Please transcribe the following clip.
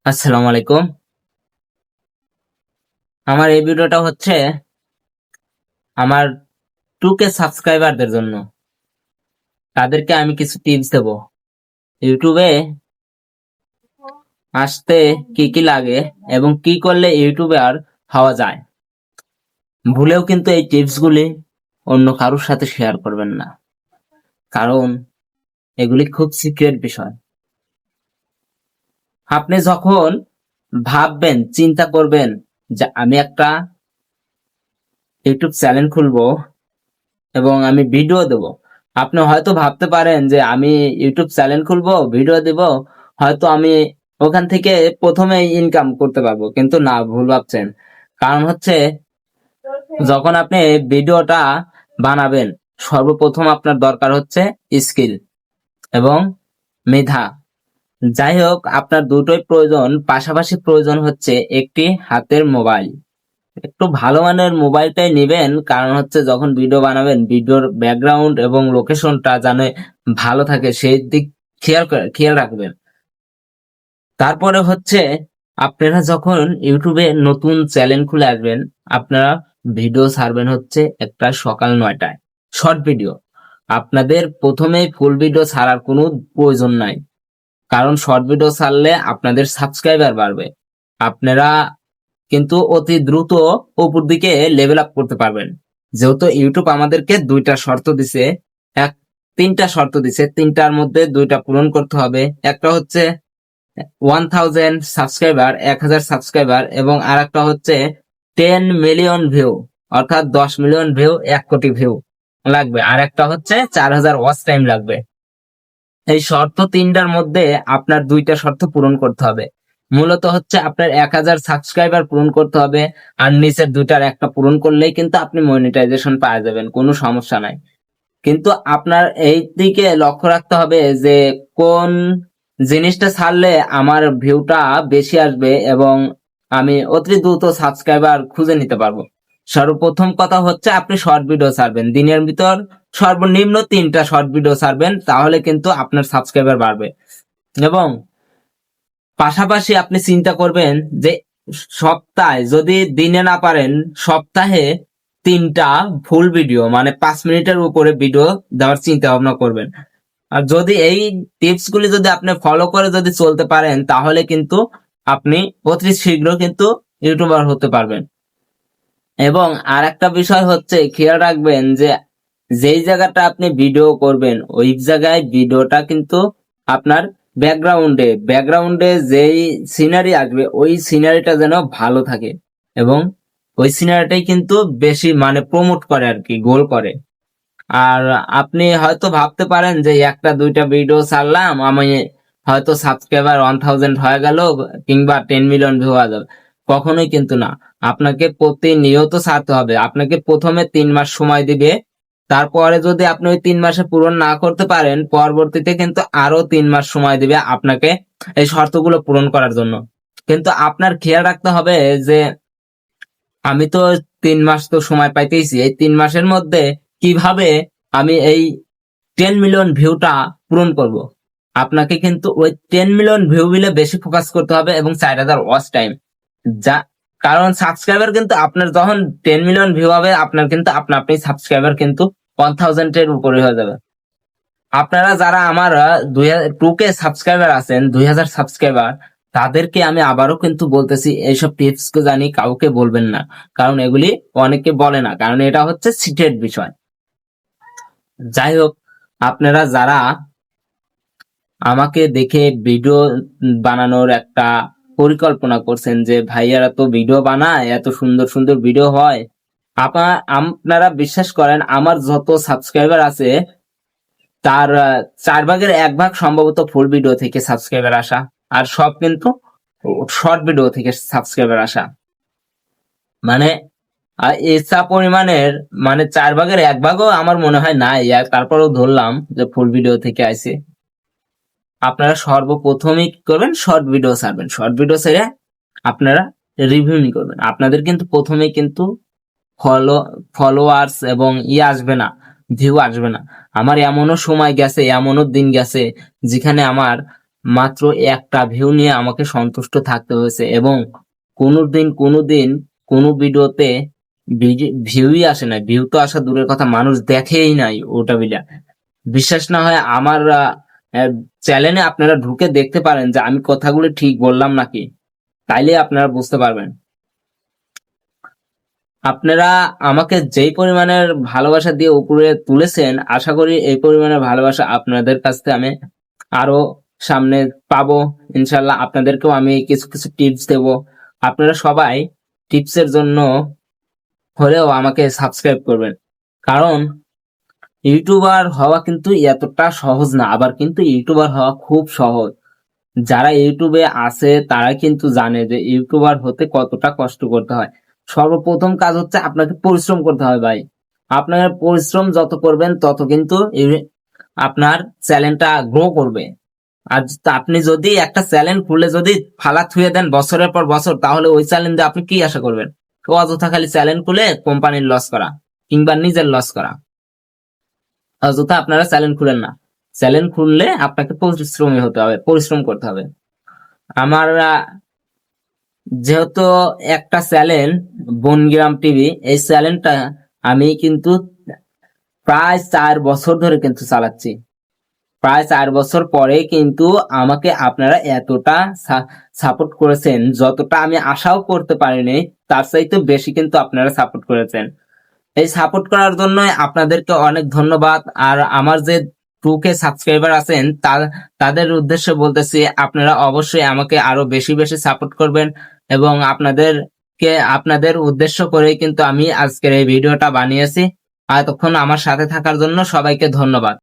আসসালামু আলাইকুম। আমার এই ভিডিওটা হচ্ছে আমার 2K সাবস্ক্রাইবারদের জন্য। তাদেরকে আমি কিছু টিপস দেব। ইউটিউবে আসতে কি কি লাগে এবং কি করলে ইউটিউবার হওয়া যায়। ভুলেও কিন্তু এই টিপস গুলি অন্য কারোর সাথে শেয়ার করবেন না, কারণ এগুলি খুব সিক্রেট বিষয়। আপনি যখন ভাববেন, চিন্তা করবেন যে আমি একটা ইউটিউব চ্যানেল খুলবো এবং আমি ভিডিও দেব, আপনি হয়তো ভাবতে পারেন যে আমি ইউটিউব চ্যানেল খুলবো, ভিডিও দেব, হয়তো আমি ওখান থেকে প্রথমে ইনকাম করতে পারবো, কিন্তু না, ভুল ভাবছেন। কারণ হচ্ছে, যখন আপনি ভিডিওটা বানাবেন, সর্বপ্রথম আপনার দরকার হচ্ছে স্কিল এবং মেধা। যাই হোক, আপনার দুটোই প্রয়োজন, পাশাপাশি প্রয়োজন হচ্ছে একটি হাতের মোবাইল। একটু ভালো মানের মোবাইলটাই নিবেন, কারণ হচ্ছে যখন ভিডিও বানাবেন, ভিডিওর ব্যাকগ্রাউন্ড এবং লোকেশনটা যেন ভালো থাকে, সেই দিক খেয়াল রাখবেন। তারপরে হচ্ছে, আপনারা যখন ইউটিউবে নতুন চ্যানেল খুলে আসবেন, আপনারা ভিডিও ছাড়বেন হচ্ছে একটা সকাল 9টায়, শর্ট ভিডিও। আপনাদের প্রথমেই ফুল ভিডিও ছাড়ার কোনো প্রয়োজন নাই, কারণ শর্ট ভিডিও ছাড়লে আপনাদের সাবস্ক্রাইবার বাড়বে। আপনারা কিন্তু অতি দ্রুত উপর দিকে লেভেল আপ করতে পারবেন। যেহেতু ইউটিউব আমাদেরকে তিনটা শর্ত দিছে, তিনটার মধ্যে দুইটা পূরণ করতে হবে। একটা হচ্ছে 1000 সাবস্ক্রাইবার, 1000 সাবস্ক্রাইবার, এবং আর একটা হচ্ছে 10 মিলিয়ন ভিউ, অর্থাৎ 10 মিলিয়ন ভিউ, 1 কোটি ভিউ লাগবে। আর একটা হচ্ছে 4000 ওয়াচ টাইম লাগবে। এই শর্ত তিনটার মধ্যে আপনার দুইটা শর্ত পূরণ করতে হবে। মূলত হচ্ছে আপনার 1000 সাবস্ক্রাইবার পূরণ করতে হবে, আর নিচের দুইটার একটা পূরণ করলেই কিন্তু আপনি মনিটাইজেশন পাওয়া যাবেন, কোনো সমস্যা নাই। কিন্তু আপনার এই দিকে লক্ষ্য রাখতে হবে যে কোন জিনিসটা ছাড়লে আমার ভিউটা বেশি আসবে এবং আমি অতি দ্রুত সাবস্ক্রাইবার খুঁজে নিতে পারবো। সর্বপ্রথম কথা হচ্ছে, আপনি শর্ট ভিডিও ছাড়বেন, দিনের ভিতর সর্বনিম্ন 3টা শর্ট ভিডিও ছাড়বেন, তাহলে কিন্তু আপনার সাবস্ক্রাইবার বাড়বে। এবং পাশাপাশি আপনি চিন্তা করবেন যে সপ্তাহে, যদি দিনে না পারেন, সপ্তাহে 3টা ফুল ভিডিও, মানে 5 মিনিটের উপরে ভিডিও দেওয়ার চিন্তা ভাবনা করবেন। আর যদি এই টিপস গুলি যদি আপনি ফলো করে যদি চলতে পারেন, তাহলে কিন্তু আপনি অতি শীঘ্র কিন্তু ইউটিউবার হতে পারবেন। এবং আর একটা বিষয় হচ্ছে, খেয়াল রাখবেন যে যেই জায়গাটা আপনি ভিডিও করবেন, ওই জায়গায় ভিডিওটা কিন্তু আপনার ব্যাকগ্রাউন্ডে যেই সিনারি আসবে, ওই সিনারিটা যেন ভালো থাকে, এবং ওই সিনারিটাই কিন্তু বেশি মানে প্রমোট করে আর কি, গোল করে। আর আপনি হয়তো ভাবতে পারেন যে একটা দুইটা ভিডিও ছাড়লাম, আমি হয়তো সাবস্ক্রাইবার 1000 হয়ে গেল, কিংবা 10 মিলিয়ন ভিউ হয়ে যাবে। কখনোই কিন্তু না। আপনাকে প্রতিনিয়ত ছাড়তে হবে। আপনাকে প্রথমে 3 মাস সময় দিবে, তারপরে যদি আপনি ওই 3 মাসে পূরণ না করতে পারেন, পরবর্তীতে কিন্তু আরো 3 মাস সময় দিবে আপনাকে এই শর্তগুলো পূরণ করার জন্য। কিন্তু আপনার খেয়াল রাখতে হবে যে আমি তো 3 মাস তো সময় পাইতেইছি, এই 3 মাসের মধ্যে কিভাবে আমি এই 10 মিলিয়ন ভিউটা পূরণ করব। আপনাকে কিন্তু ওই 10 মিলিয়ন ভিউ মিলে বেশি ফোকাস করতে হবে, এবং 4000 ওয়াচ টাইম। যা, কারণ সাবস্ক্রাইবার কিন্তু আপনার যখন 10 মিলিয়ন ভিউ হবে, আপনার কিন্তু আপনি সাবস্ক্রাইবার কিন্তু 1000-এর উপরে হয়ে যাবে। আপনারা যারা আমার 2K সাবস্ক্রাইবার আছেন, 2000 সাবস্ক্রাইবার, তাদেরকে আমি আবারও কিন্তু বলতেছি, এইসব টিপস জানি কাউকে বলবেন না, কারণ এগুলি অনেকে বলে না, কারণ এটা হচ্ছে সিক্রেট বিষয়। যাই হোক, আপনারা যারা আমাকে দেখে ভিডিও বানানোর একটা পরিকল্পনা করছেন, যে ভাইয়ারা তো ভিডিও বানায়, এত সুন্দর সুন্দর ভিডিও হয়, আপনারা বিশ্বাস করেন, আমার যত সাবস্ক্রাইবার আছে তার 1/4 সম্ভবত ফুল ভিডিও থেকে সাবস্ক্রাইবার আসা, আর সব কিন্তু শর্ট ভিডিও থেকে সাবস্ক্রাইবার আসা। মানে এসা পরিমাণের, মানে 1/4 আমার মনে হয় নাই, তারপরেও ধরলাম যে ফুল ভিডিও থেকে আইছে। আপনারা সর্বপ্রথমে কি করবেন, শর্ট ভিডিও ছাড়বেন। শর্ট ভিডিও ছেড়ে আপনারা রিভিউ করবেন। আপনাদের কিন্তু প্রথমে কিন্তু ফলোয়ার্স এবং আসবে না, ভিউ আসবে না। আমার এমনও সময় গেছে, এমনও দিন গেছে যেখানে আমার মাত্র একটা ভিউ নিয়ে আমাকে সন্তুষ্ট থাকতে হয়েছে, এবং কোনোদিন কোনো ভিডিওতে ভিউই আসে না। ভিউ তো আসা দূরের কথা, মানুষ দেখেই নাই ওটা ভিডিও। বিশ্বাস না হয় আমার চ্যানেলে আপনারা ঢুকে দেখতে পারেন যে আমি কথাগুলো ঠিক বললাম নাকি, তাইলে আপনারা বুঝতে পারবেন। আপনারা আমাকে যেই পরিমাণের ভালোবাসা দিয়ে উপরে তুলেছেন, আশা করি এই পরিমাণের ভালোবাসা আপনাদের কাছ থেকে আমি আরো সামনে পাবো ইনশাল্লাহ। আপনাদেরকেও আমি কিছু কিছু টিপস দেব। আপনারা সবাই টিপসের জন্য হলেও আমাকে সাবস্ক্রাইব করবেন, কারণ ইউটিউবার হওয়া কিন্তু এতটা সহজ না, আবার কিন্তু ইউটিউবার হওয়া খুব সহজ। যারা ইউটিউবে আছে তারা কিন্তু জানে যে ইউটিউবার হতে কতটা কষ্ট করতে হয়। সর্বপ্রথম কাজ হচ্ছে আপনাকে পরিশ্রম করতে হবে ভাই। আপনার পরিশ্রম যত করবেন তত কিন্তু আপনার চ্যানেলটা গ্রো করবে। আর আপনি যদি একটা চ্যানেল খুলে যদি ফালা থুয়ে দেন বছরের পর বছর, তাহলে ওই চ্যানেল দিয়ে আপনি কি আশা করবেন? অযথা খালি চ্যানেল খুলে কোম্পানির লস করা কিংবা নিজের লস করা। অযথা আপনারা চ্যানেল খুলেন না। চ্যানেল খুললে আপনাকে পরিশ্রমী হতে হবে, পরিশ্রম করতে হবে। আমার যেহেতু একটা চ্যানেল বনগ্রাম টিভি, এই চ্যানেলটা আমি কিন্তু প্রায় 4 বছর ধরে কিন্তু চালাচ্ছি। প্রায় 4 বছর পরে কিন্তু আমাকে আপনারা এতটা সাপোর্ট করেছেন, যতটা আমি আশাও করতে পারিনি তার চাইতে বেশি কিন্তু আপনারা সাপোর্ট করেছেন। এই সাপোর্ট করার জন্য আপনাদেরকে অনেক ধন্যবাদ। আর আমার যে 2K সাবস্ক্রাইবার আছেন তাদের উদ্দেশ্যে বলতেছি, আপনারা অবশ্যই আমাকে আরো বেশি বেশি সাপোর্ট করবেন, এবং আপনাদের উদ্দেশ্য করেই কিন্তু আমি আজকের এই ভিডিওটা বানিয়েছি। আর এতক্ষণ আমার সাথে থাকার জন্য সবাইকে ধন্যবাদ।